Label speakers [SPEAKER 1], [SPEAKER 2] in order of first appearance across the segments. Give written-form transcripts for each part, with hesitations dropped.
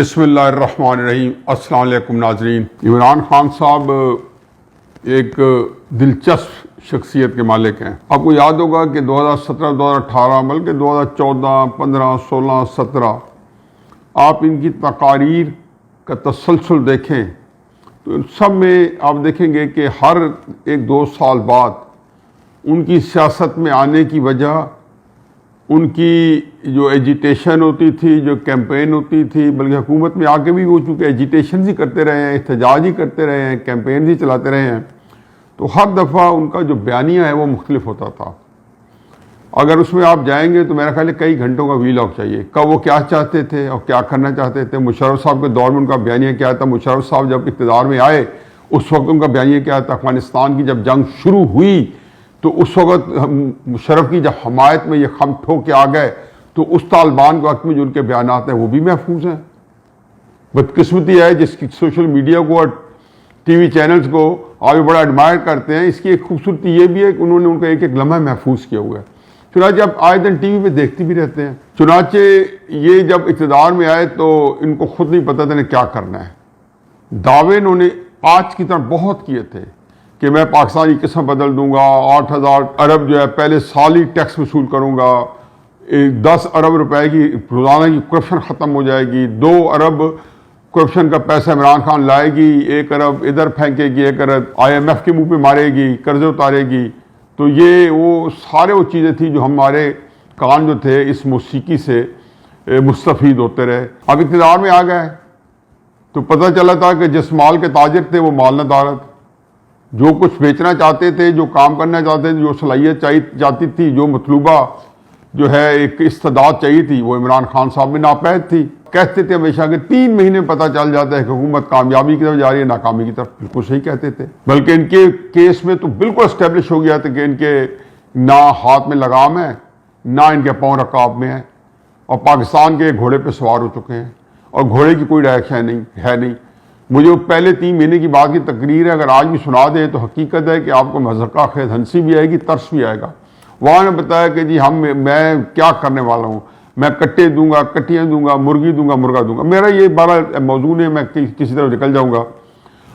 [SPEAKER 1] بسم اللہ الرحمن الرحیم۔ السلام علیکم ناظرین۔ عمران خان صاحب ایک دلچسپ شخصیت کے مالک ہیں۔ آپ کو یاد ہوگا کہ 2017 2018 بلکہ 2014 15 16 17 آپ ان کی تقاریر کا تسلسل دیکھیں تو سب میں آپ دیکھیں گے کہ ہر ایک دو سال بعد ان کی سیاست میں آنے کی وجہ ان کی جو ایجیٹیشن ہوتی تھی، جو کیمپین ہوتی تھی، بلکہ حکومت میں آ کے بھی وہ چونکہ ایجیٹیشن ہی کرتے رہے ہیں، احتجاج ہی کرتے رہے ہیں، کیمپین ہی چلاتے رہے ہیں، تو ہر دفعہ ان کا جو بیانیہ ہے وہ مختلف ہوتا تھا۔ اگر اس میں آپ جائیں گے تو میرا خیال ہے کئی گھنٹوں کا وی لاگ چاہیے، کب وہ کیا چاہتے تھے اور کیا کرنا چاہتے تھے۔ مشرف صاحب کے دور میں ان کا بیانیہ کیا تھا، مشرف صاحب جب اقتدار میں آئے اس وقت ان کا بیانیہ کیا تھا، افغانستان کی جب جنگ شروع ہوئی تو اس وقت مشرف کی جب حمایت میں یہ خم ٹھوک کے آ گئے تو اس طالبان کے وقت میں جو ان کے بیانات ہیں وہ بھی محفوظ ہیں۔ بدقسمتی ہے جس کی سوشل میڈیا کو اور ٹی وی چینلز کو آپ بڑا ایڈمائر کرتے ہیں، اس کی ایک خوبصورتی یہ بھی ہے کہ انہوں نے ان کا ایک ایک لمحہ محفوظ کیا ہوا ہے، چنانچہ اب آئے دن ٹی وی پہ دیکھتے بھی رہتے ہیں۔ چنانچہ یہ جب اقتدار میں آئے تو ان کو خود نہیں پتا تھا انہیں کیا کرنا ہے۔ دعوے انہوں نے آج کی طرح بہت کیے تھے کہ میں پاکستانی قسم بدل دوں گا، 8,000 ارب جو ہے پہلے سال ہی ٹیکس وصول کروں گا، 10 ارب روپے کی روزانہ کی کرپشن ختم ہو جائے گی، 2 ارب کرپشن کا پیسہ عمران خان لائے گی، 1 ارب ادھر پھینکے گی، 1 ارب IMF کے منہ پہ مارے گی، قرضے اتارے گی۔ تو یہ وہ چیزیں تھیں جو ہمارے کان جو تھے اس موسیقی سے مستفید ہوتے رہے۔ اب اقتدار میں آ گئے تو پتہ چلا تھا کہ جس مال کے تاجر تھے وہ مال ندارت، جو کچھ بیچنا چاہتے تھے، جو کام کرنا چاہتے تھے، جو صلاحیت چاہتی تھی، جو مطلوبہ جو ہے ایک استعداد چاہیے تھی، وہ عمران خان صاحب میں ناپید تھی۔ کہتے تھے ہمیشہ کہ 3 مہینے پتہ چل جاتا ہے کہ حکومت کامیابی کی طرف جا رہی ہے ناکامی کی طرف، بالکل صحیح کہتے تھے۔ بلکہ ان کے کیس میں تو بالکل اسٹیبلش ہو گیا تھا کہ ان کے نہ ہاتھ میں لگام ہے، نہ ان کے پاؤں رکاب میں ہے، اور پاکستان کے گھوڑے پہ سوار ہو چکے ہیں، اور گھوڑے کی کوئی ریاکشن ہے نہیں۔ مجھے پہلے 3 مہینے کی بات کی تقریر ہے، اگر آج بھی سنا دیں تو حقیقت ہے کہ آپ کو مذہقہ خیز ہنسی بھی آئے گی، ترس بھی آئے گا۔ وہاں نے بتایا کہ جی میں کیا کرنے والا ہوں، میں کٹے دوں گا، کٹیاں دوں گا، مرغی دوں گا، مرغا دوں گا۔ میرا یہ بڑا موضوع ہے، میں کسی طرح نکل جاؤں گا،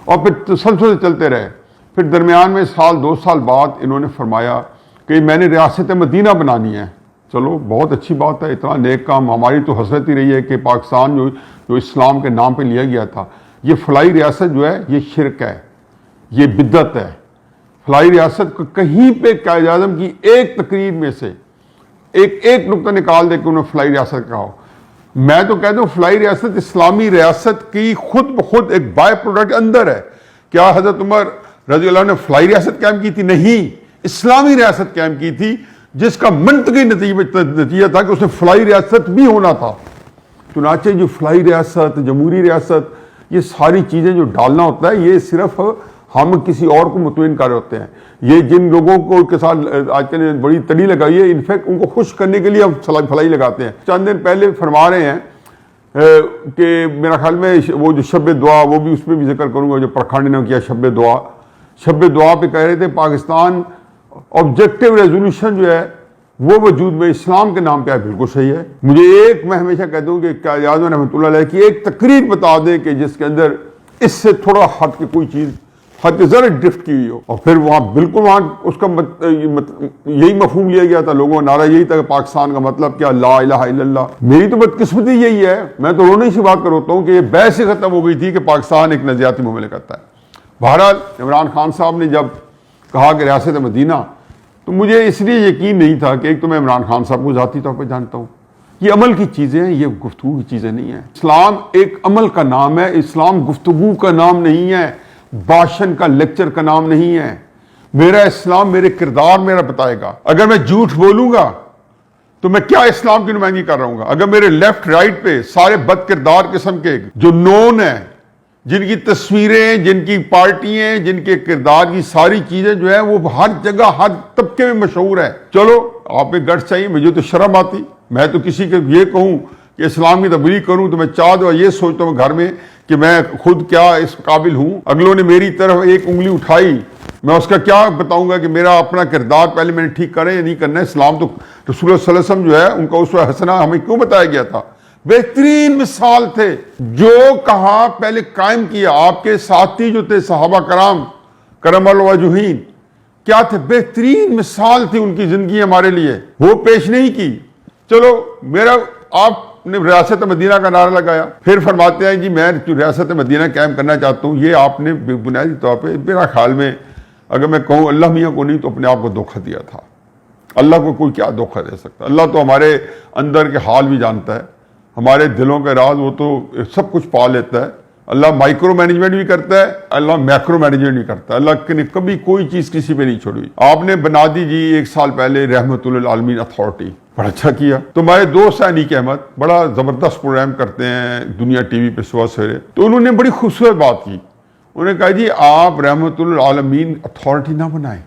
[SPEAKER 1] اور پھر تسلسل چلتے رہے۔ پھر درمیان میں 2 سال بعد انہوں نے فرمایا کہ میں نے ریاست مدینہ بنانی ہے۔ چلو بہت اچھی بات ہے، اتنا نیک کام، ہماری تو حسرت ہی رہی ہے کہ پاکستان جو اسلام کے نام پہ لیا گیا تھا، یہ فلاحی ریاست جو ہے یہ شرک ہے، یہ بدعت ہے۔ فلاحی ریاست کو کہیں پہ قائد اعظم کی ایک تقریر میں سے ایک نقطہ نکال دے کہ انہوں نے فلاحی ریاست کہا ہو۔ میں تو کہتا ہوں فلاحی ریاست اسلامی ریاست کی خود بخود ایک بائی پروڈکٹ اندر ہے۔ کیا حضرت عمر رضی اللہ عنہ نے فلاحی ریاست قائم کی تھی؟ نہیں، اسلامی ریاست قائم کی تھی، جس کا منطقی نتیجہ تھا کہ اس نے فلاحی ریاست بھی ہونا تھا۔ چنانچہ جو فلاحی ریاست، جمہوری ریاست، یہ ساری چیزیں جو ڈالنا ہوتا ہے یہ صرف ہم کسی اور کو مطمئن کر رہے ہوتے ہیں۔ یہ جن لوگوں کو کے ساتھ آج کل بڑی تڑی لگائی ہے، انفیکٹ ان کو خوش کرنے کے لیے ہم فلاحی لگاتے ہیں۔ چند دن پہلے فرما رہے ہیں کہ میرا خیال میں وہ جو شب دعا، وہ بھی اس میں بھی ذکر کروں گا جو پرکھنڈ نے کیا شب دعا پہ کہہ رہے تھے پاکستان آبجیکٹو ریزولوشن جو ہے وہ وجود میں اسلام کے نام پہ ہے۔ بالکل صحیح ہے۔ مجھے میں ہمیشہ کہتا ہوں کہ قائد اعظم رحمۃ اللہ علیہ کی ایک تقریر بتا دیں کہ جس کے اندر اس سے تھوڑا ہٹ کے کوئی چیز ذرا ڈرفٹ کی ہوئی ہو، اور پھر وہاں بالکل وہاں اس کا یہی مفہوم لیا گیا تھا، لوگوں کا نعرہ یہی تھا کہ پاکستان کا مطلب کیا، لا الہ الا اللہ۔ میری تو بدقسمتی یہی ہے، میں تو رونے سے بات کرتا ہوں کہ یہ بحث ہی ختم ہو گئی تھی کہ پاکستان ایک نظریاتی مملکت ہے۔ بہرحال عمران خان صاحب نے جب کہا کہ ریاست مدینہ، تو مجھے اس لیے یقین نہیں تھا کہ ایک تو میں عمران خان صاحب کو ذاتی طور پہ جانتا ہوں، یہ عمل کی چیزیں ہیں، یہ گفتگو کی چیزیں نہیں ہیں۔ اسلام ایک عمل کا نام ہے، اسلام گفتگو کا نام نہیں ہے، بھاشن کا لیکچر کا نام نہیں ہے۔ میرا اسلام میرے کردار میرا بتائے گا۔ اگر میں جھوٹ بولوں گا تو میں کیا اسلام کی نمائندگی کر رہا ہوں گا؟ اگر میرے لیفٹ رائٹ پہ سارے بد کردار قسم کے جو نون ہیں، جن کی تصویریں، جن کی پارٹیاں، جن کے کردار کی ساری چیزیں جو ہے وہ ہر جگہ ہر طبقے میں مشہور ہے، چلو آپ میں گٹس چاہیے۔ مجھے تو شرم آتی، میں تو کسی کے یہ کہوں کہ اسلام کی تبلیغ کروں تو میں یہ سوچتا ہوں گھر میں کہ میں خود کیا اس قابل ہوں۔ اگلوں نے میری طرف ایک انگلی اٹھائی، میں اس کا کیا بتاؤں گا کہ میرا اپنا کردار پہلے میں نے ٹھیک کرے یا نہیں کرنا ہے۔ اسلام تو رسول اللہ صلی اللہ علیہ وسلم جو ہے ان کا اسوہ حسنہ ہمیں کیوں بتایا گیا تھا؟ بہترین مثال تھے. جو کہا پہلے قائم کیا. آپ کے ساتھی جو تھے صحابہ کرام کرم اللہ وجہین کیا تھے؟ بہترین مثال تھی ان کی زندگی ہمارے لیے. وہ پیش نہیں کی. چلو آپ نے ریاست مدینہ کا نعرہ لگایا, پھر فرماتے ہیں جی میں ریاست مدینہ قائم کرنا چاہتا ہوں. یہ آپ نے بنیادی طور پہ میرا خیال میں اگر میں کہوں اللہ میاں کو نہیں تو اپنے آپ کو دھوکہ دیا تھا. اللہ کو کوئی کیا دھوکہ دے سکتا؟ اللہ تو ہمارے اندر کے حال بھی جانتا ہے, ہمارے دلوں کے راز وہ تو سب کچھ پا لیتا ہے. اللہ مائکرو مینجمنٹ بھی کرتا ہے, اللہ میکرو مینجمنٹ بھی کرتا ہے. اللہ نے کبھی کوئی چیز کسی پہ نہیں چھوڑی. آپ نے بنا دی جی 1 سال پہلے رحمت للعالمین اتھارٹی, بڑا اچھا کیا. تو ہمارے دوست ہیں انیک احمد, بڑا زبردست پروگرام کرتے ہیں دنیا ٹی وی پہ صبح سویرے. تو انہوں نے بڑی خوبصورت بات کی. انہوں نے کہا جی آپ رحمت للعالمین اتھارٹی نہ بنائیں,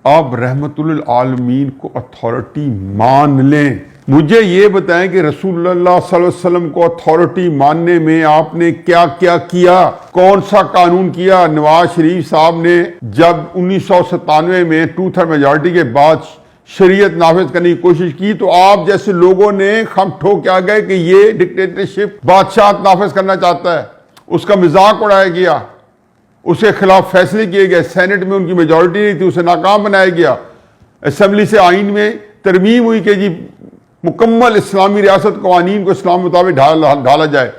[SPEAKER 1] آپ رحمت للعالمین کو اتھارٹی مان لیں. مجھے یہ بتائیں کہ رسول اللہ صلی اللہ علیہ وسلم کو اتھارٹی ماننے میں آپ نے کیا کیا کیا, کون سا قانون کیا؟ نواز شریف صاحب نے جب 1997 میں 2/3 میجارٹی کے بعد شریعت نافذ کرنے کی کوشش کی تو آپ جیسے لوگوں نے خم ٹھوک کے آ گئے کہ یہ ڈکٹیٹرشپ بادشاہت نافذ کرنا چاہتا ہے. اس کا مذاق اڑایا گیا, اس کے خلاف فیصلے کیے گئے. سینٹ میں ان کی میجورٹی نہیں تھی, اسے ناکام بنایا گیا. اسمبلی سے آئین میں ترمیم ہوئی کہ جی مکمل اسلامی ریاست قوانین کو اسلام مطابق ڈھالا جائے.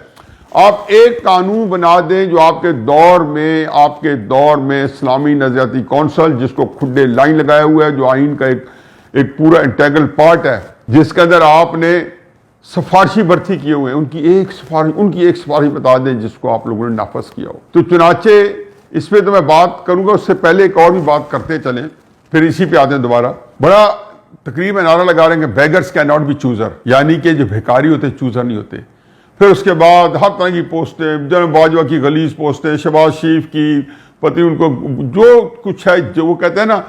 [SPEAKER 1] آپ ایک قانون بنا دیں جو آپ کے دور میں اسلامی نظریاتی کونسل جس کو کھڈے لائن لگایا ہوا ہے, جو آئین کا ایک پورا انٹیگرل پارٹ ہے, جس کے اندر آپ نے سفارشی برتی کیے ہوئے ہیں, ان کی ایک سفارش بتا دیں جس کو آپ لوگوں نے نافذ کیا ہو. تو چنانچہ اس پہ تو میں بات کروں گا, اس سے پہلے ایک اور بھی بات کرتے چلیں, پھر اسی پہ آتے ہیں دوبارہ. بڑا تقریباً نعرہ لگا رہے ہیں کہ beggars can not be chooser, یعنی کہ جو بھیکاری ہوتے چوزر نہیں ہوتے. پھر اس کے بعد ہر طرح کی پوسٹیں, جناب باجوہ کی غلیظ پوسٹیں, شہباز شریف کی پتہ ان کو جو کچھ ہے, جو وہ کہتے ہیں نا,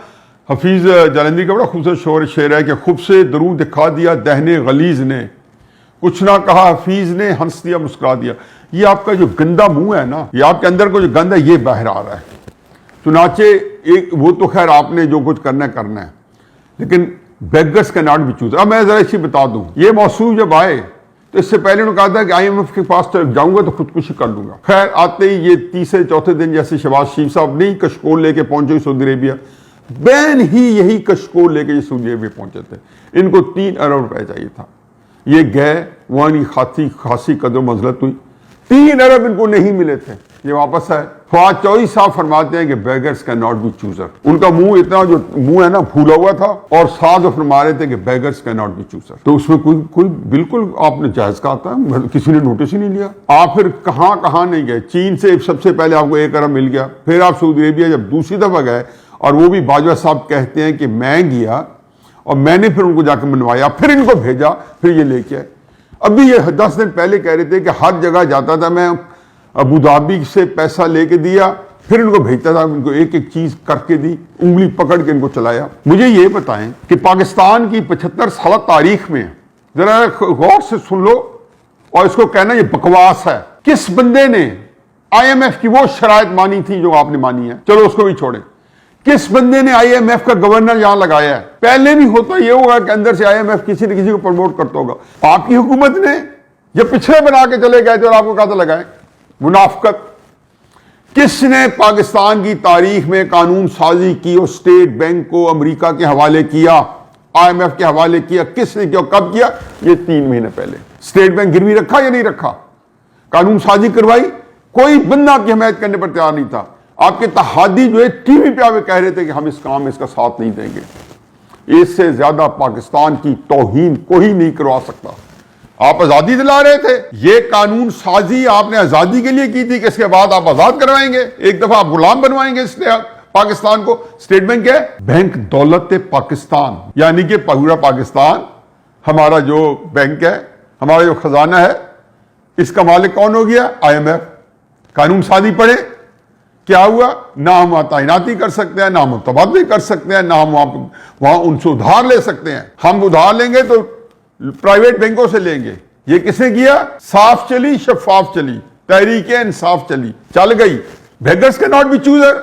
[SPEAKER 1] حفیظ جالندھری کا بڑا خوبصورت شعر ہے کہ خوب سے درود دکھا دیا دہنے غلیظ نے, کچھ نہ کہا حفیظ نے, ہنس دیا مسکرا دیا. یہ آپ کا جو گندا منہ ہے نا, یہ آپ کے اندر کو جو گند ہے یہ باہر آ رہا ہے. چنانچہ وہ تو خیر آپ نے جو کچھ کرنا ہے, لیکن بیگرز کا ناٹ بھی چوز. اب میں ذرا اسی بتا دوں, یہ موضوع جب آئے تو اس سے پہلے انہوں نے کہا تھا کہ IMF کے پاس جاؤں گا تو خودکشی کر لوں گا. خیر آتے ہی یہ تیسرے چوتھے دن جیسے شہباز شریف صاحب نہیں کشکول لے کے پہنچے سعودی عربیہ, بین ہی یہی کشکول لے کے یہ سعودی عربیہ پہنچے تھے. ان کو 3 ارب روپے چاہیے تھا. یہ گئے, وہاں خاصی قدر منزلت ہوئی, 3 ارب ان کو نہیں ملے تھے. یہ واپس آئے. فواد چودھری صاحب فرماتے ہیں کہ beggars can not be chooser. ان کا منہ اتنا جو منہ ہے نا پھولا ہوا تھا, اور ساتھ وہ فرما رہے تھے کہ beggars can not be chooser. تو اس میں کوئی بالکل آپ نے جائز کہا تھا, کسی نے نوٹس ہی نہیں لیا. آپ پھر کہاں نہیں گئے. چین سے سب سے پہلے آپ کو 1 ارب مل گیا. پھر آپ سعودی عربیہ جب دوسری دفعہ گئے, اور وہ بھی باجوہ صاحب کہتے ہیں کہ میں گیا اور میں نے پھر ان کو جا کے منوایا, پھر ان کو بھیجا, پھر یہ لے کے آئے. ابھی یہ 10 دن پہلے کہہ رہے تھے کہ ہر جگہ جاتا تھا میں, ابو دھابی سے پیسہ لے کے دیا, پھر ان کو بھیجتا تھا, ان کو ایک چیز کر کے دی, انگلی پکڑ کے ان کو چلایا. مجھے یہ بتائیں کہ پاکستان کی 75 سالہ تاریخ میں, ذرا غور سے سن لو اور اس کو کہنا یہ بکواس ہے, کس بندے نے IMF کی وہ شرائط مانی تھی جو آپ نے مانی ہے؟ چلو اس کو بھی چھوڑیں. کس بندے نے IMF کا گورنر یہاں لگایا ہے؟ پہلے بھی ہوتا یہ ہوگا کہ اندر سے IMF کسی نہ کسی کو پروموٹ کرتا ہوگا. آپ کی حکومت نے یہ پچھلے بنا کے چلے گئے تھے اور آپ کو کہا تھا لگائیں. منافقت. کس نے پاکستان کی تاریخ میں قانون سازی کی اور اسٹیٹ بینک کو امریکہ کے حوالے کیا, IMF کے حوالے کیا؟ کس نے کیا, کب کیا؟ یہ 3 مہینے پہلے. اسٹیٹ بینک گروی رکھا یا نہیں رکھا؟ قانون سازی کروائی. کوئی بندہ آپ کی حمایت کرنے پر تیار نہیں تھا. آپ کے اتحادی جو ہے ٹی وی پہ آگے کہہ رہے تھے کہ ہم اس کام میں اس کا ساتھ نہیں دیں گے. اس سے زیادہ پاکستان کی توہین کوئی نہیں کروا سکتا. آپ آزادی دلا رہے تھے. یہ قانون سازی آپ نے آزادی کے لیے کی تھی کہ اس کے بعد آپ آزاد کروائیں گے, ایک دفعہ آپ غلام بنوائیں گے اس لیے پاکستان کو. اسٹیٹ بینک ہے بینک دولت پاکستان, یعنی کہ پورا پاکستان ہمارا جو بینک ہے, ہمارا جو خزانہ ہے, اس کا مالک کون ہو گیا؟ IMF. قانون سازی پڑھے, کیا ہوا؟ نہ ہم تعیناتی کر سکتے ہیں, نہ ہم تبادلے کر سکتے ہیں, نہ ہم وہاں ان سے ادھار لے سکتے ہیں. ہم ادھار لیں گے تو پرائیویٹ بینکوں سے لیں گے. یہ کس نے کیا؟ صاف چلی, شفاف چلی, تحریک انصاف چلی, چل گئی. بیگرز کے ناٹ بی چوزر,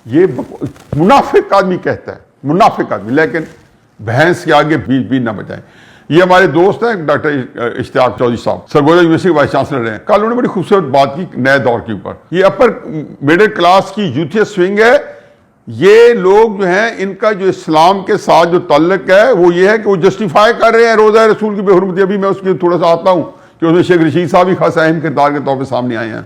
[SPEAKER 1] یہ منافق آدمی کہتا ہے, منافق آدمی. لیکن بھینس کے آگے بیج بھی نہ بجائیں. یہ ہمارے دوست ہیں ڈاکٹر اشتیاق چودھری صاحب، سرگودا یونیورسٹی کے وائس چانسلر ہیں. کل انہوں نے بڑی خوبصورت بات کی نئے دور کے اوپر. یہ اپر مڈل کلاس کی یوتھیس سوئنگ ہے. یہ لوگ جو ہیں ان کا جو اسلام کے ساتھ جو تعلق ہے وہ یہ ہے کہ وہ جسٹیفائی کر رہے ہیں روزہ رسول کی بے حرمتی. ابھی میں اس کی تھوڑا سا آتا ہوں کہ اس میں شیخ رشید صاحب بھی خاص اہم کردار کے طور پہ سامنے آئے ہیں.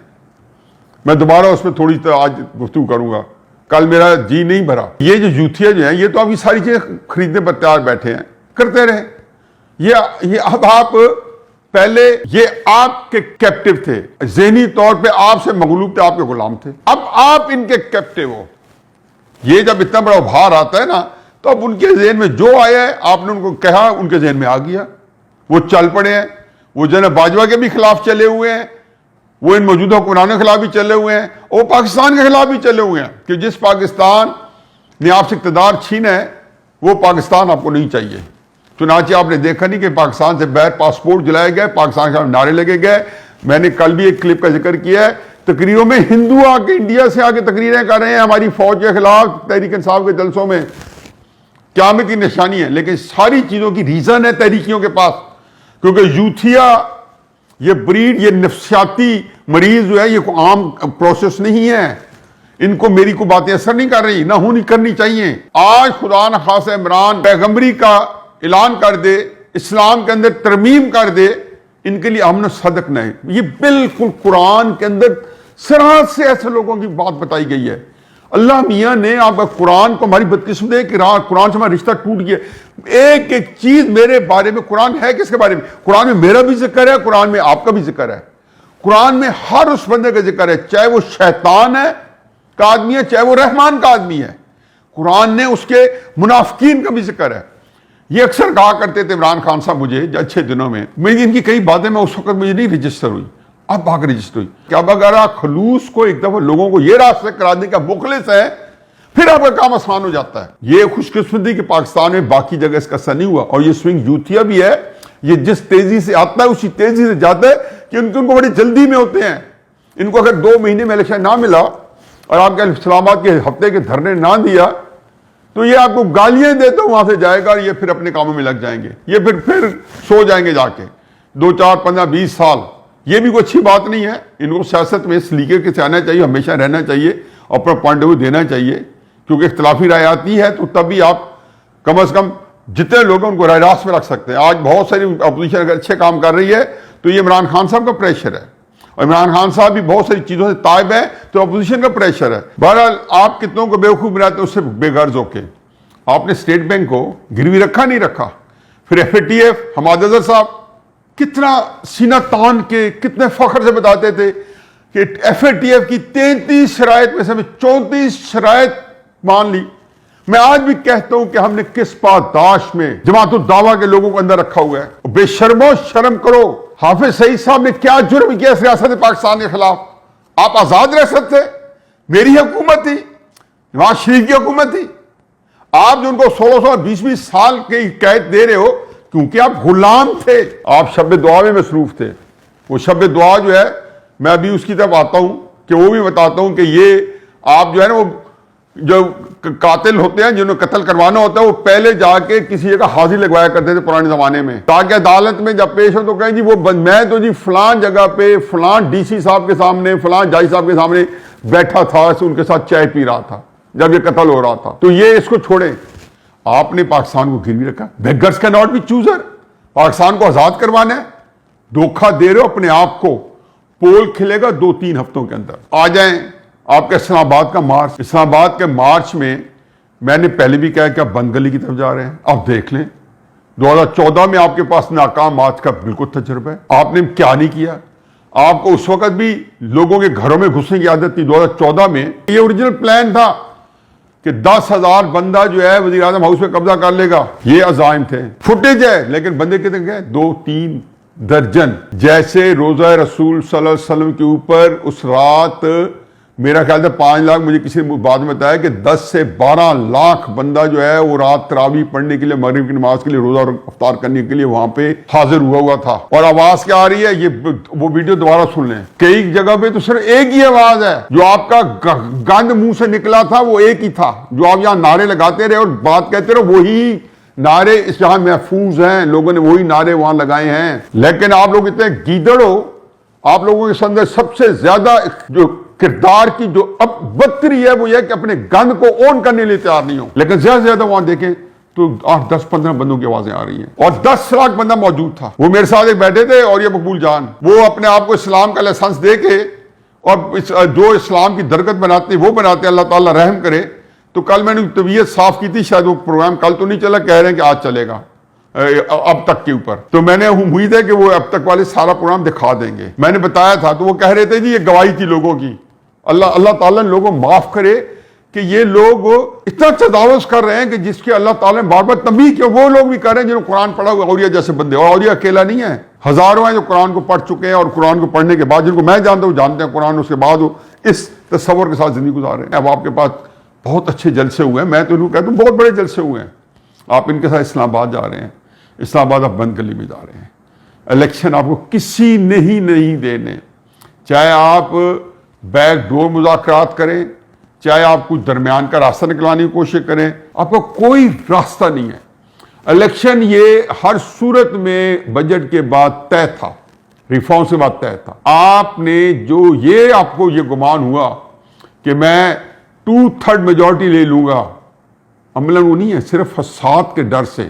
[SPEAKER 1] میں دوبارہ اس پہ تھوڑی آج گفتگو کروں گا، کل میرا جی نہیں بھرا. یہ جو یوتھیا جو ہیں یہ تو ابھی ساری چیزیں خریدنے پر تیار بیٹھے ہیں، کرتے رہے. یہ اب آپ پہلے یہ آپ کے کیپٹیو تھے، ذہنی طور پہ آپ سے مغلوب تھے، آپ کے غلام تھے. اب آپ ان کے کیپٹیو ہو. یہ جب اتنا بڑا ابھار آتا ہے نا تو اب ان کے ذہن میں جو آیا ہے آپ نے ان کو کہا، ان کے ذہن میں آ گیا، وہ چل پڑے ہیں. وہ جناب باجوہ کے بھی خلاف چلے ہوئے ہیں، وہ ان موجودہ حکمرانوں کے خلاف بھی چلے ہوئے ہیں، وہ پاکستان کے خلاف بھی چلے ہوئے ہیں کہ جس پاکستان نے آپ سے اقتدار چھینا ہے وہ پاکستان آپ کو نہیں چاہیے. چنانچہ آپ نے دیکھا نہیں کہ پاکستان سے بغیر پاسپورٹ جلائے گئے، پاکستان کے خلاف نعرے لگے گئے. میں نے کل بھی ایک کلپ کا ذکر کیا ہے، تقریروں میں ہندو آ کے انڈیا سے آ کے تقریریں کر رہے ہیں ہماری فوج کے خلاف تحریک انصاف کے جلسوں میں. قیامت کی نشانی ہے. لیکن ساری چیزوں کی ریزن ہے تحریکیوں کے پاس، کیونکہ یوتھیا یہ بریڈ، یہ نفسیاتی مریض جو ہے یہ کوئی عام پروسیس نہیں ہے. ان کو میری کو باتیں اثر نہیں کر رہی، نہ ہونی کرنی چاہیے. آج خدا نخواستہ عمران پیغمبری کا اعلان کر دے، اسلام کے اندر ترمیم کر دے، ان کے لیے امن و صدق نہیں. یہ بالکل قرآن کے اندر سراحت سے ایسے لوگوں کی بات بتائی گئی ہے. اللہ میاں نے آپ کا قرآن کو ہماری بدقسمتی ہے کہ قرآن سے ہمارا رشتہ ٹوٹ گیا. ایک ایک چیز میرے بارے میں، قرآن ہے کس کے بارے میں؟ قرآن میں میرا بھی ذکر ہے، قرآن میں آپ کا بھی ذکر ہے. قرآن میں ہر اس بندے کا ذکر ہے، چاہے وہ شیطان ہے کا آدمی ہے، چاہے وہ رحمان کا آدمی ہے. قرآن نے اس کے منافقین کا بھی ذکر ہے. یہ اکثر کہا کرتے تھے عمران خان صاحب مجھے اچھے دنوں میں ان کی کئی باتیں میں اس وقت مجھے نہیں رجسٹر ہوئی، اب آ کر رجسٹر ہوئی کہ اب اگر آپ خلوص کو ایک دفعہ لوگوں کو یہ راستہ کرا دیں کہ مخلص ہے، پھر آپ کا کام آسان ہو جاتا ہے. یہ خوش قسمتی کہ پاکستان میں باقی جگہ اس کا اثر نہیں ہوا. اور یہ سوئنگ یوتھیا بھی ہے، یہ جس تیزی سے آتا ہے اسی تیزی سے جاتا ہے کہ ان کو بڑی جلدی میں ہوتے ہیں. ان کو اگر 2 مہینے میں الیکشن نہ ملا اور آپ کے اسلام آباد کے ہفتے کے دھرنے نہ دیا تو یہ آپ کو گالیاں دیتا وہاں سے جائے گا اور یہ پھر اپنے کاموں میں لگ جائیں گے. یہ پھر سو جائیں گے جا کے 2 4 15 20 سال. یہ بھی کوئی اچھی بات نہیں ہے. ان کو سیاست میں اس لیکے کے سے آنا چاہیے، ہمیشہ رہنا چاہیے، اپنا پوائنٹ آف ویو دینا چاہیے، کیونکہ اختلافی رائے آتی ہے تو تب بھی آپ کم از کم جتنے لوگ ہیں ان کو رائے راست میں رکھ سکتے ہیں. آج بہت ساری اپوزیشن اگر اچھے کام کر رہی ہے تو یہ عمران خان صاحب کا پریشر ہے، اور عمران خان صاحب بھی بہت ساری چیزوں سے تائب ہے تو اپوزیشن کا پریشر ہے. بہرحال آپ کتنوں کو بیوقوف بناتے ہیں اس سے بے غرض ہو کے. آپ نے اسٹیٹ بینک کو گروی رکھا نہیں رکھا. پھر F A T F Hammad Azhar sahab کتنا سینہ تان کے کتنے فخر سے بتاتے تھے کہ ایف اے ٹی ایف کی 33 شرائط میں سے 34 شرائط مان لی. میں آج بھی کہتا ہوں کہ ہم نے کس پاداش میں جماعت الدعویٰ کے لوگوں کو اندر رکھا ہوا ہے. بے شرمو شرم کرو. حافظ سعید صاحب نے کیا جرم کیا اس ریاست پاکستان کے خلاف؟ آپ آزاد رہ سکتے، میری حکومت تھی، نواز شریف کی حکومت تھی. آپ جو ان کو 16 اور 20 سال کی قید دے رہے ہو کیونکہ آپ غلام تھے. آپ شب دعا میں مصروف تھے. وہ شب دعا جو ہے میں ابھی اس کی طرف آتا ہوں کہ وہ بھی بتاتا ہوں کہ یہ آپ جو ہے نا وہ جو قاتل ہوتے ہیں جنہوں قتل کروانا ہوتا ہے وہ پہلے جا کے کسی جگہ حاضری لگوایا کرتے تھے پرانے زمانے میں، تاکہ عدالت میں جب پیش ہو تو کہیں جی وہ میں تو جی فلان جگہ پہ فلان ڈی سی صاحب کے سامنے فلان جائی صاحب کے سامنے بیٹھا تھا، ان کے ساتھ چائے پی رہا تھا جب یہ قتل ہو رہا تھا. تو یہ اس کو چھوڑیں. آپ نے پاکستان کو گروی رکھا. بیگرز کا ناٹ بی چوزر. پاکستان کو آزاد کروانا ہے، دھوکہ دے رہے ہو اپنے آپ کو. پول کھلے گا 2-3 ہفتوں کے اندر. آ جائیں آپ کا اسلام آباد کا مارچ. اسلام آباد کے مارچ میں نے پہلے بھی کہا کہ آپ بند گلی کی طرف جا رہے ہیں. آپ دیکھ لیں 2014 میں آپ کے پاس ناکام مارچ کا بالکل تجربہ ہے. آپ نے کیا نہیں کیا. آپ کو اس وقت بھی لوگوں کے گھروں میں گھسنے کی عادت تھی. 2014 میں یہ اوریجنل پلان تھا کہ 10,000 بندہ جو ہے وزیر اعظم ہاؤس میں قبضہ کر لے گا. یہ عزائم تھے. فوٹیج ہے لیکن بندے کتنے گئے؟ 2-3 درجن. جیسے روزہ رسول صلی اللہ علیہ وسلم کے اوپر اس رات میرا خیال تھا 5 لاکھ، مجھے کسی نے بعد میں بتایا کہ 10 سے 12 لاکھ بندہ جو ہے وہ رات تراویح پڑھنے کے لیے، مغرب کی نماز کے لیے، روزہ افطار کرنے کے لیے وہاں پہ حاضر ہوا تھا. اور آواز کیا آ رہی ہے؟ یہ وہ ویڈیو دوبارہ سن لیں. کئی جگہ پہ تو صرف ایک ہی آواز ہے. جو آپ کا گند منہ سے نکلا تھا وہ ایک ہی تھا. جو آپ یہاں نعرے لگاتے رہے اور بات کہتے رہے وہی نعرے اس جہاں محفوظ ہیں، لوگوں نے وہی نعرے وہاں لگائے ہیں، لیکن آپ لوگ اتنے گیدڑ ہو، آپ لوگوں کے اندر سب سے زیادہ جو کردار کی جو اب بدتری ہے وہ یہ کہ اپنے گند کو اون کرنے کے لیے تیار نہیں ہو، لیکن زیادہ سے زیادہ وہاں دیکھیں تو 8 10 15 بندوں کی آوازیں آ رہی ہیں، اور 10 لاکھ بندہ موجود تھا۔ وہ میرے ساتھ ایک بیٹھے تھے، اور یہ مقبول جان، وہ اپنے آپ کو اسلام کا لائسنس دے کے اور جو اسلام کی درگت بناتے ہیں وہ بناتے ہیں، اللہ تعالیٰ رحم کرے۔ تو کل میں نے طبیعت صاف کی تھی، شاید وہ پروگرام کل تو نہیں چلا، کہہ رہے ہیں کہ آج چلے گا اب تک کے اوپر، تو میں نے امید ہے کہ وہ اب تک والے سارا پروگرام دکھا دیں گے۔ میں نے بتایا تھا تو وہ کہہ رہے تھے جی یہ گواہی تھی لوگوں کی، اللہ تعالیٰ نے لوگوں معاف کرے کہ یہ لوگ اتنا تجاوز کر رہے ہیں کہ جس کے اللہ تعالیٰ نے بار بار تنبیہ کیا، وہ لوگ بھی کر رہے ہیں جنہوں نے قرآن پڑھا ہوا، اولیاء جیسے بندے، اور اولیاء اکیلا نہیں ہے، ہزاروں ہیں جو قرآن کو پڑھ چکے ہیں، اور قرآن کو پڑھنے کے بعد جن کو میں جانتا ہوں جانتے ہیں قرآن، اس کے بعد وہ اس تصور کے ساتھ زندگی گزار رہے ہیں۔ اب آپ کے پاس بہت اچھے جلسے ہوئے ہیں، میں تو انہوں کہتا ہوں بہت بڑے جلسے ہوئے ہیں، آپ ان کے ساتھ اسلام آباد جا رہے ہیں، اسلام آباد آپ بند گلی میں جا رہے ہیں، الیکشن آپ کو کسی نے ہی نہیں دینے، چاہے آپ بیک ڈور مذاکرات کریں، چاہے آپ کچھ درمیان کا راستہ نکلانے کی کوشش کریں، آپ کا کوئی راستہ نہیں ہے۔ الیکشن یہ ہر صورت میں بجٹ کے بعد طے تھا، ریفارم سے بعد طے تھا۔ آپ نے جو یہ آپ کو یہ گمان ہوا کہ میں 2/3 میجورٹی لے لوں گا، عملاً وہ نہیں ہے، صرف فساد کے ڈر سے،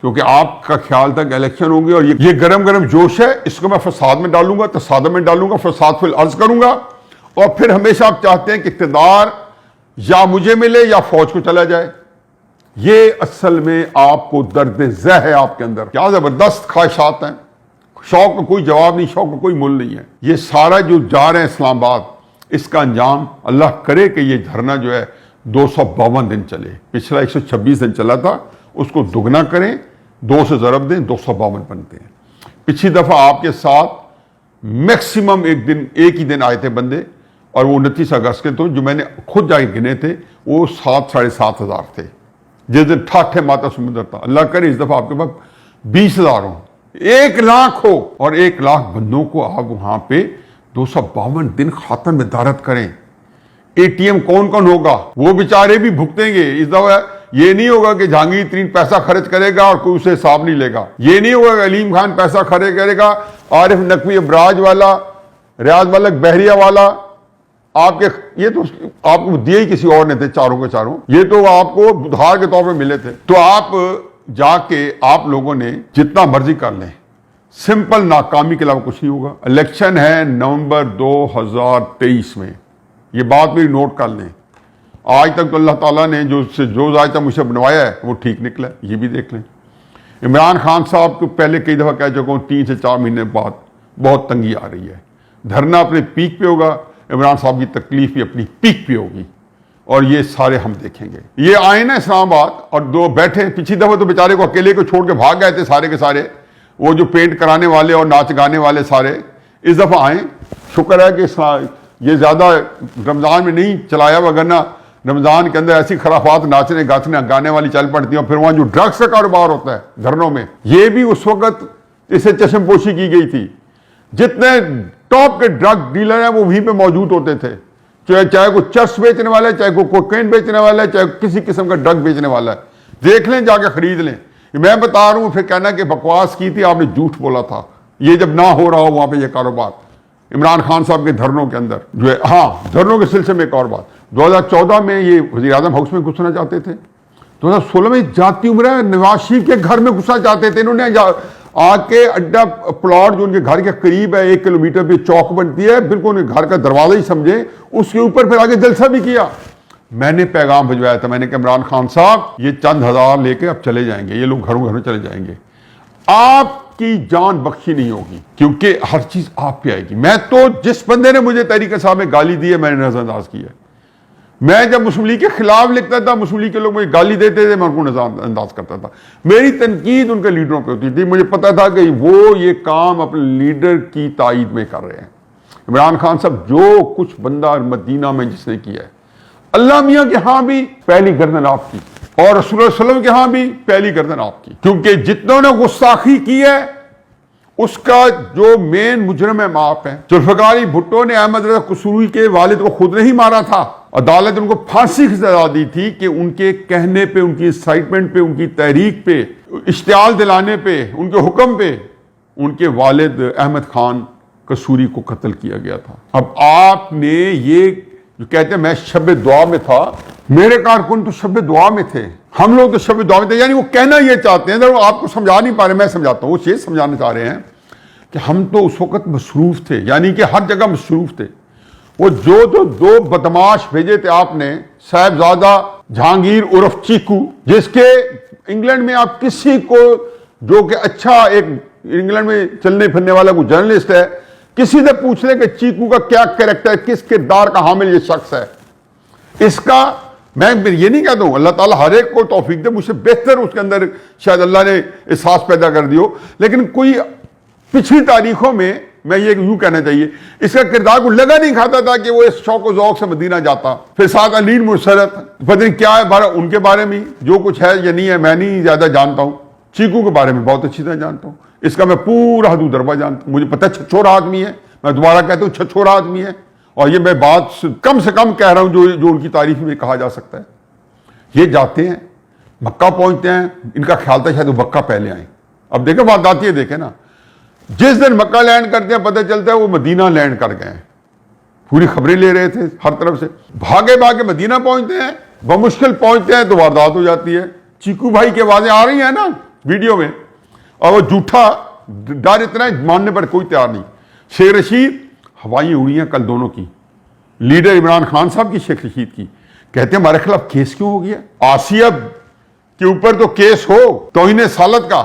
[SPEAKER 1] کیونکہ آپ کا خیال تھا کہ الیکشن ہوں گے اور یہ گرم جوش ہے، اس کو میں فساد میں ڈالوں گا، تصادم میں ڈالوں گا، فساد فی الارض کروں گا، اور پھر ہمیشہ آپ چاہتے ہیں کہ اقتدار یا مجھے ملے یا فوج کو چلا جائے۔ یہ اصل میں آپ کو درد ذہ ہے آپ کے اندر، کیا زبردست خواہشات ہیں، شوق کا کوئی جواب نہیں، شوق کا کوئی مول نہیں ہے۔ یہ سارا جو جا رہے ہیں اسلام آباد، اس کا انجام اللہ کرے کہ یہ دھرنا جو ہے 252 دن چلے، پچھلا 126 دن چلا تھا، اس کو دگنا کریں، 2 سے ضرب دیں، 252 بنتے ہیں۔ پچھلی دفعہ آپ کے ساتھ میکسیمم ایک ہی دن آئے تھے بندے، اور وہ 29 اگست کے تو جو میں نے خود جا کے گنے تھے وہ 7 ساڑھے 7 ہزار تھے، جس دن ٹھاٹھے ماتا سمندر تھا۔ اللہ کرے اس دفعہ آپ کے پاس 20,000 ہوں، 1 لاکھ ہو، اور 1 لاکھ بندوں کو آپ وہاں پہ 252 دن خاطر میں دارت کریں۔ اے ٹی ایم کون ہوگا، وہ بیچارے بھی بھگتیں گے اس دفعہ۔ یہ نہیں ہوگا کہ جہانگیر ترین پیسہ خرچ کرے گا اور کوئی اسے حساب نہیں لے گا، یہ نہیں ہوگا کہ علیم خان پیسہ خرچ کرے گا، عارف نقوی ابراج والا، ریاض ملک بحریہ والا، یہ تو آپ کو دیے ہی کسی اور نے تھے، چاروں کے چاروں، یہ تو آپ کو ادھار کے طور پہ ملے تھے۔ تو آپ جا کے آپ لوگوں نے جتنا مرضی کر لیں، سمپل ناکامی کے علاوہ کچھ نہیں ہوگا۔ الیکشن ہے نومبر 2023 میں، یہ بات میری نوٹ کر لیں۔ آج تک تو اللہ تعالیٰ نے جو ذائقہ مجھ سے بنوایا ہے وہ ٹھیک نکلا ہے، یہ بھی دیکھ لیں۔ عمران خان صاحب کو پہلے کئی دفعہ کہہ چکا ہوں، 3 سے 4 مہینے بعد بہت تنگی آ رہی ہے، دھرنا اپنے پیک پہ ہوگا، عمران صاحب کی تکلیف بھی اپنی پیک پہ ہوگی، اور یہ سارے ہم دیکھیں گے۔ یہ آئے نا اسلام آباد اور 2 بیٹھے، پچھلی دفعہ تو بیچارے کو اکیلے کو چھوڑ کے بھاگ گئے تھے سارے کے سارے، وہ جو پینٹ کرانے والے اور ناچ گانے والے سارے، اس دفعہ آئیں۔ شکر ہے کہ یہ زیادہ رمضان میں نہیں چلایا، وگرنہ رمضان کے اندر ایسی خرافات ناچنے گانے والی چل پڑتی ہیں، پھر وہاں جو ڈرگس کا کاروبار ہوتا ہے دھرنوں میں، یہ بھی اس وقت اسے چشم پوشی کی گئی تھی۔ جتنے ٹاپ کے ڈرگ ڈیلر ہیں وہ وہیں پہ موجود ہوتے تھے، چاہے کوئی چرس بیچنے والا ہے، چاہے کوئی کوکین بیچنے والا ہے، چاہے کسی قسم کا ڈرگ بیچنے والا ہے، دیکھ لیں جا کے خرید لیں۔ میں بتا رہا ہوں، پھر کہنا کہ بکواس کی تھی، آپ نے جھوٹ بولا تھا، یہ جب نہ ہو رہا ہو وہاں پہ یہ کاروبار عمران خان صاحب کے دھرنوں کے اندر جو ہے۔ ہاں، دھرنوں کے سلسلے میں ایک اور بات، 2014 میں یہ وزیر اعظم ہاؤس میں گھسنا چاہتے تھے، 2016 میں جاتی عمرہ نواز شریف کے گھر میں گھسنا چاہتے تھے، انہوں نے آ کے اڈا پلاٹ جو ان کے گھر کے قریب ہے، 1 کلومیٹر پہ چوک بنتی ہے، بالکل گھر کا دروازہ ہی سمجھیں، اس کے اوپر پھر آگے جلسہ بھی کیا۔ میں نے پیغام بھجوایا تھا، میں نے کہا عمران خان صاحب یہ چند ہزار لے کے اب چلے جائیں گے، یہ لوگ گھروں گھروں چلے جائیں گے، آپ کی جان بخشی نہیں ہوگی، کیونکہ ہر چیز آپ پہ آئے گی۔ میں تو جس بندے نے مجھے تحریک انصاف میں گالی دی ہے میں نے نظر انداز کی ہے۔ میں جب مسلم لیگ کے خلاف لکھتا تھا، مسلم لیگ کے لوگ مجھے گالی دیتے تھے، میں ان کو نظر انداز کرتا تھا۔ میری تنقید ان کے لیڈروں پہ ہوتی تھی، مجھے پتا تھا کہ وہ یہ کام اپنے لیڈر کی تائید میں کر رہے ہیں۔ عمران خان صاحب جو کچھ بندہ مدینہ میں جس نے کیا ہے، اللہ میاں کے ہاں بھی پہلی گردن آپ کی، اور رسول اللہ صلی اللہ علیہ وسلم کے ہاں بھی پہلی گردن آپ کی، کیونکہ جتنوں نے گستاخی کی ہے اس کا جو مین مجرم ہے آپ ہیں. ذوالفقار علی بھٹو نے احمد رضا قصوری کے والد کو خود نہیں مارا تھا. عدالت نے ان کو پھانسی کی سزا دی تھی کہ ان کے کہنے پہ، ان کی انسائٹمنٹ پہ، ان کی تحریک پہ، اشتعال دلانے پہ، ان کے حکم پہ ان کے والد احمد خان قصوری کو قتل کیا گیا تھا. اب آپ نے یہ جو کہتے ہیں میں شب دعا میں تھا، میرے کارکن تو شب دعا میں تھے، ہم لوگ تو شب دعا میں تھے. یعنی وہ کہنا یہ چاہتے ہیں، وہ آپ کو سمجھا نہیں پا رہے، میں سمجھاتا ہوں. وہ چیز سمجھانا چاہ رہے ہیں کہ ہم تو اس وقت مصروف تھے، یعنی کہ ہر جگہ مصروف تھے. وہ جو دو بدماش بھیجے تھے آپ نے، صاحبزادہ جہانگیر عرف چیکو، جس کے انگلینڈ میں آپ کسی کو جو کہ اچھا ایک انگلینڈ میں چلنے پھرنے والا کوئی جرنلسٹ ہے، کسی سے پوچھ لیں کہ چیکو کا کیا کریکٹر، کس کردار کا حامل یہ شخص ہے. اس کا میں یہ نہیں کہتا ہوں، اللہ تعالیٰ ہر ایک کو توفیق دے، مجھ سے بہتر اس کے اندر شاید اللہ نے احساس پیدا کر دیو، لیکن کوئی پچھلی تاریخوں میں یہ یوں کہنا چاہیے، اس کا کردار کو لگا نہیں کھاتا تھا کہ وہ اس شوق و ذوق سے مدینہ جاتا. پھر ساتھ علیم مسرت، پتہ نہیں کیا ہے ان کے بارے میں جو کچھ ہے یا نہیں ہے میں نہیں زیادہ جانتا ہوں. چیکو کے بارے میں بہت اچھی طرح جانتا ہوں، اس کا میں پورا حدود دربہ جانتا ہوں. مجھے پتہ ہے چھچورا آدمی ہے، میں دوبارہ کہتا ہوں چھچورا آدمی ہے، اور یہ میں بات کم سے کم کہہ رہا ہوں جو ان کی تعریف میں کہا جا سکتا ہے. یہ جاتے ہیں مکہ پہنچتے ہیں، ان کا خیال تھا شاید وہ مکہ پہلے آئیں. اب دیکھیں بات آتی ہے، دیکھیں نا، جس دن مکہ لینڈ کرتے ہیں پتہ چلتا ہے وہ مدینہ لینڈ کر گئے ہیں. پوری خبریں لے رہے تھے ہر طرف سے، بھاگے بھاگے مدینہ پہنچتے ہیں، بمشکل پہنچتے ہیں تو واردات ہو جاتی ہے. چیکو بھائی کی آوازیں آ رہی ہیں نا ویڈیو میں، اور وہ جھوٹا ڈر اتنا ہے ماننے پر کوئی تیار نہیں. شیخ رشید، ہوائیں اڑی ہیں کل دونوں کی، لیڈر عمران خان صاحب کی، شیخ رشید کی. کہتے ہیں ہمارے خلاف کیس کیوں ہو گیا؟ آسیہ کے اوپر تو کیس ہو توہین سالت کا،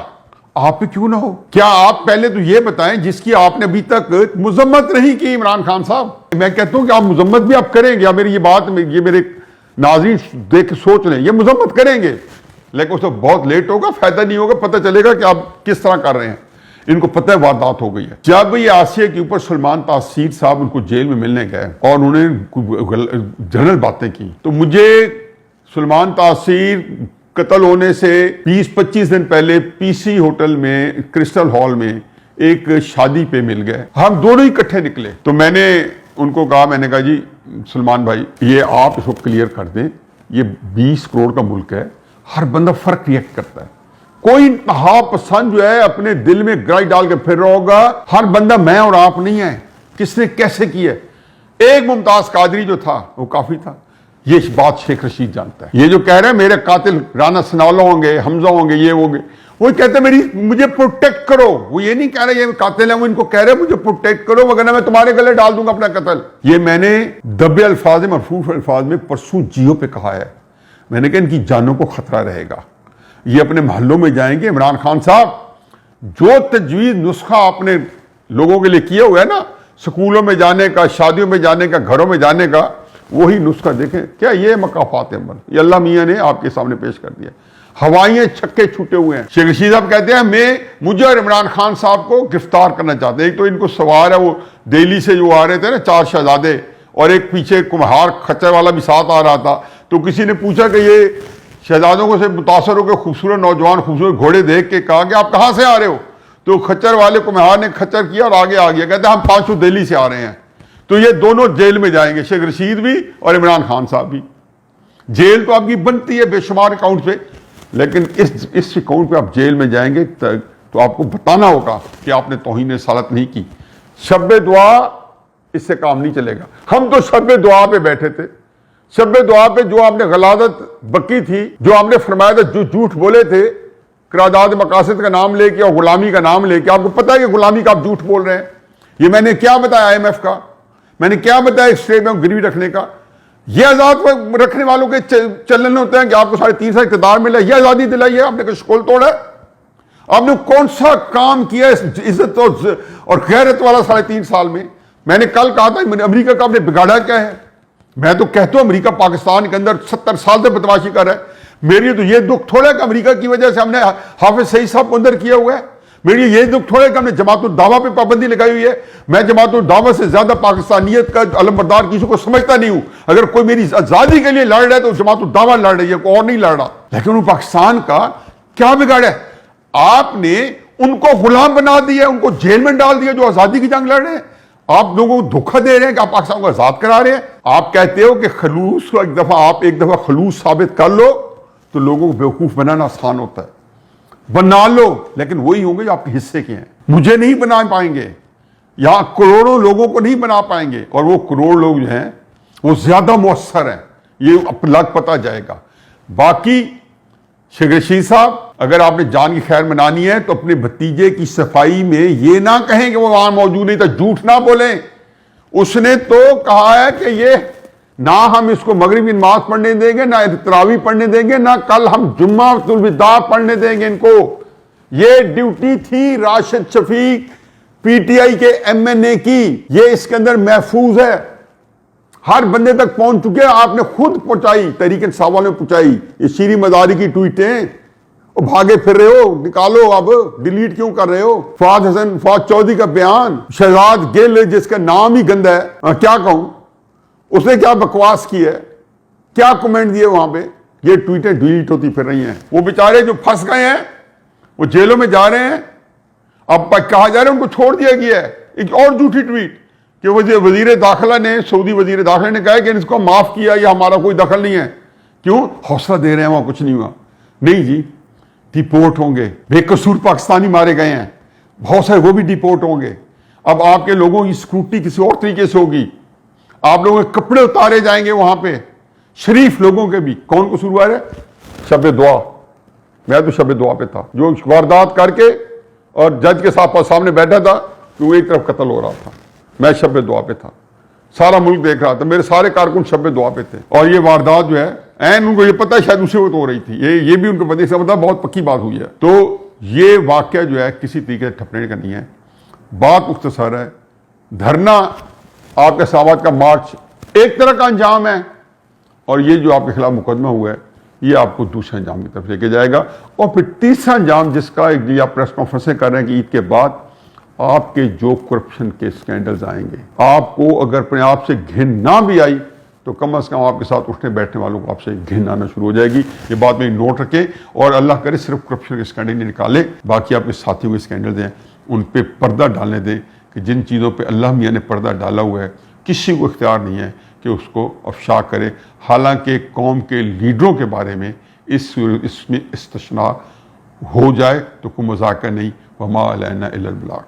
[SPEAKER 1] آپ پہ کیوں نہ ہو؟ کیا آپ پہلے تو یہ بتائیں جس کی آپ نے ابھی تک مذمت نہیں کی عمران خان صاحب. میں کہتا ہوں کہ آپ مذمت بھی آپ کریں گے، میری یہ بات، یہ میرے ناظرین دیکھ سوچ لیں، یہ مذمت کریں گے، لیکن اس وقت بہت لیٹ ہوگا، فائدہ نہیں ہوگا، پتہ چلے گا کہ آپ کس طرح کر رہے ہیں. ان کو پتہ ہے واردات ہو گئی ہے. جب یہ آسیہ کے اوپر سلمان تاثیر صاحب ان کو جیل میں ملنے گئے اور انہوں نے جنرل باتیں کی، تو مجھے سلمان تاثیر قتل ہونے سے 20-25 دن پہلے پی سی ہوٹل میں، کرسٹل ہال میں ایک شادی پہ مل گئے. ہم دونوں ہی اکٹھے نکلے. تو میں نے ان کو کہا، میں نے کہا جی سلمان بھائی یہ آپ اس کو کلیئر کر دیں، یہ 20 کروڑ کا ملک ہے، ہر بندہ فرق ریئیکٹ کرتا ہے. کوئی انتہا پسند جو ہے اپنے دل میں گرائی ڈال کے پھر رہا ہوگا، ہر بندہ میں اور آپ نہیں ہے، کس نے کیسے کیا. ایک ممتاز قادری جو تھا وہ کافی تھا. یہ بات شیخ رشید جانتا ہے. یہ جو کہہ رہے ہیں میرے قاتل رانا ثناءاللہ ہوں گے، حمزہ ہوں گے، یہ ہوں گے، وہ کہتے ہیں مجھے پروٹیکٹ کرو. وہ یہ نہیں کہہ رہے یہ قاتل ہیں، وہ ان کو کہہ رہے مجھے پروٹیکٹ کرو وگرنہ میں تمہارے گلے ڈال دوں گا اپنا قتل. یہ میں نے دبے الفاظ میں، مرفوع الفاظ میں پرسوں جیو پہ کہا ہے. میں نے کہا ان کی جانوں کو خطرہ رہے گا. یہ اپنے محلوں میں جائیں گے. عمران خان صاحب جو تجویز نسخہ آپ نے لوگوں کے لیے کیا ہوا ہے نا، سکولوں میں جانے کا، شادیوں میں جانے کا، گھروں میں جانے کا، وہی نسخہ دیکھیں. کیا یہ مقافات عمل یہ اللہ میاں نے آپ کے سامنے پیش کر دیا. ہوائیں چھکے چھوٹے ہوئے ہیں. شیخ رشید صاحب کہتے ہیں مجھے اور عمران خان صاحب کو گرفتار کرنا چاہتے ہیں. ایک تو ان کو سوار ہے، وہ دہلی سے جو آ رہے تھے نا 4 شہزادے، اور ایک پیچھے کمہار خچر والا بھی ساتھ آ رہا تھا. تو کسی نے پوچھا کہ یہ شہزادوں کو سے متاثر ہو کے خوبصورت نوجوان خوبصورت گھوڑے دیکھ کے کہا کہ آپ کہاں سے آ رہے ہو؟ تو خچر والے کمہار نے خچر کیا اور آگے آ گیا. کہتے ہیں ہم 500 دہلی سے آ رہے ہیں. تو یہ دونوں جیل میں جائیں گے، شیخ رشید بھی اور عمران خان صاحب بھی. جیل تو آپ کی بنتی ہے بے شمار اکاؤنٹ پہ، لیکن اس اکاؤنٹ پہ آپ جیل میں جائیں گے تو آپ کو بتانا ہوگا کہ آپ نے توہین سالت نہیں کی. شب دعا اس سے کام نہیں چلے گا. ہم تو شب دعا پہ بیٹھے تھے. شب دعا پہ جو آپ نے غلاظت بکی تھی، جو آپ نے فرمایا تھا، جو جھوٹ بولے تھے قرارداد مقاصد کا نام لے کے اور غلامی کا نام لے کے، آپ کو پتا ہے کہ غلامی کا آپ جھوٹ بول رہے ہیں. یہ میں نے کیا بتایا IMF کا، میں نے کیا بتایا اسٹیٹ بینک گروی رکھنے کا. یہ آزاد رکھنے والوں کے چلن ہوتے ہیں کہ آپ کو 3.5 سال اقتدار ملا، یہ آزادی دلائی ہے. آپ نے کوئی شکول توڑا ہے؟ آپ نے کون سا کام کیا عزت اور غیرت والا 3.5 سال میں؟ میں نے کل کہا تھا امریکہ کا آپ نے بگاڑا کیا ہے. میں تو کہتا ہوں امریکہ پاکستان کے اندر 70 سال سے بدماشی کر رہا ہے. میری تو یہ دکھ تھوڑا ہے کہ امریکہ کی وجہ سے ہم نے حافظ سعید صاحب کو اندر کیا ہوا ہے. میری یہ دکھ تھوڑا ہے کہ ہم نے جماعت الدعوہ پہ پابندی لگائی ہوئی ہے. میں جماعت الدعوہ سے زیادہ پاکستانیت کا علمبردار کسی کو سمجھتا نہیں ہوں. اگر کوئی میری آزادی کے لیے لڑ رہا ہے تو جماعت الدعوہ لڑ رہی ہے، کوئی اور نہیں لڑ رہا. لیکن وہ پاکستان کا کیا بگاڑا ہے؟ آپ نے ان کو غلام بنا دیا، ان کو جیل میں ڈال دیا جو آزادی کی جنگ لڑ رہے ہیں. آپ لوگوں کو دھوکہ دے رہے ہیں کہ آپ پاکستان کو آزاد کرا رہے ہیں. آپ کہتے ہو کہ خلوص کو ایک دفعہ خلوص ثابت کر لو تو لوگوں کو بیوقوف بنانا آسان ہوتا ہے. بنا لو، لیکن وہی ہوں گے جو آپ کے حصے کے ہیں. مجھے نہیں بنا پائیں گے، یہاں کروڑوں لوگوں کو نہیں بنا پائیں گے، اور وہ کروڑ لوگ جو ہیں وہ زیادہ مؤثر ہیں، یہ لگ پتہ جائے گا. باقی شیخ رشید صاحب، اگر آپ نے جان کی خیر منانی ہے تو اپنے بھتیجے کی صفائی میں یہ نہ کہیں کہ وہ وہاں موجود نہیں تھا، جھوٹ نہ بولیں. اس نے تو کہا ہے کہ یہ نہ ہم اس کو مغربی نماز پڑھنے دیں گے، نہ تراویح پڑھنے دیں گے، نہ کل ہم جمعہ الوداع پڑھنے دیں گے ان کو. یہ ڈیوٹی تھی راشد شفیق پی ٹی آئی کے ایم این اے کی، یہ اس کے اندر محفوظ ہے، ہر بندے تک پہنچ چکے. آپ نے خود پہنچائی، تحریک انصاف والوں نے پہنچائی. یہ شیریں مزاری کی ٹویٹیں وہ بھاگے پھر رہے ہو، نکالو، اب ڈیلیٹ کیوں کر رہے ہو؟ فواد چودھری کا بیان، شہزاد گل جس کا نام ہی گندا ہے، کیا کہوں، اس نے کیا بکواس کی ہے، کیا کمنٹ دیے وہاں پہ. یہ ٹویٹیں ڈیلیٹ ہوتی پھر رہی ہیں. وہ بیچارے جو پھنس گئے ہیں وہ جیلوں میں جا رہے ہیں. اب کہا جا رہا ہے ان کو چھوڑ دیا گیا ہے. ایک اور جھوٹی ٹویٹ کہ وزیر داخلہ نے، سعودی وزیر داخلہ نے کہا کہ اس کو معاف کیا، یہ ہمارا کوئی دخل نہیں ہے. کیوں؟ حوصلہ دے رہے ہیں، وہاں کچھ نہیں ہوا. نہیں جی، ڈیپورٹ ہوں گے. بے قصور پاکستانی مارے گئے ہیں، بہت سارے وہ بھی ڈیپورٹ ہوں گے. اب آپ کے لوگوں کی اسکروٹی کسی اور طریقے سے ہوگی. آپ لوگوں کے کپڑے اتارے جائیں گے وہاں پہ، شریف لوگوں کے بھی. کون قصوروار ہے؟ شب دعا. میں تو شب دعا پہ تھا، جو واردات کر کے اور جج کے سامنے بیٹھا تھا کہ وہ ایک طرف قتل ہو رہا تھا، میں شب دعا پہ تھا. سارا ملک دیکھ رہا تھا، میرے سارے کارکن شب دعا پہ تھے. اور یہ واردات جو ہے ان کو یہ پتہ ہے شاید اسی وقت ہو رہی تھی، یہ بھی ان کو پتہ سے پتہ بہت پکی بات ہوئی ہے. تو یہ واقعہ جو ہے کسی طریقے سے ٹھپنے کا نہیں ہے. بات مختصر ہے، دھرنا آپ کے ساوات کا مارچ ایک طرح کا انجام ہے، اور یہ جو آپ کے خلاف مقدمہ ہوا ہے یہ آپ کو دوسرے انجام کی طرف لے کے جائے گا. اور پھر تیسرا انجام جس کا ایک آپ پریس کانفرنسیں کر رہے ہیں کہ عید کے بعد آپ کے جو کرپشن کے سکینڈلز آئیں گے، آپ کو اگر اپنے آپ سے گھن نہ بھی آئی تو کم از کم آپ کے ساتھ اٹھنے بیٹھنے والوں کو آپ سے گھن آنا شروع ہو جائے گی. یہ بات میں نوٹ رکھیں، اور اللہ کرے صرف کرپشن کے سکینڈل نہیں نکالے، باقی آپ کے ساتھیوں کے سکینڈل دیں، ان پہ پردہ ڈالنے دیں کہ جن چیزوں پہ اللہ میاں نے پردہ ڈالا ہوا ہے کسی کو اختیار نہیں ہے کہ اس کو افشا کرے. حالانکہ قوم کے لیڈروں کے بارے میں اس میں استثناء ہو جائے تو کوئی مذاکرہ نہیں. وما علینا الا البلاغ.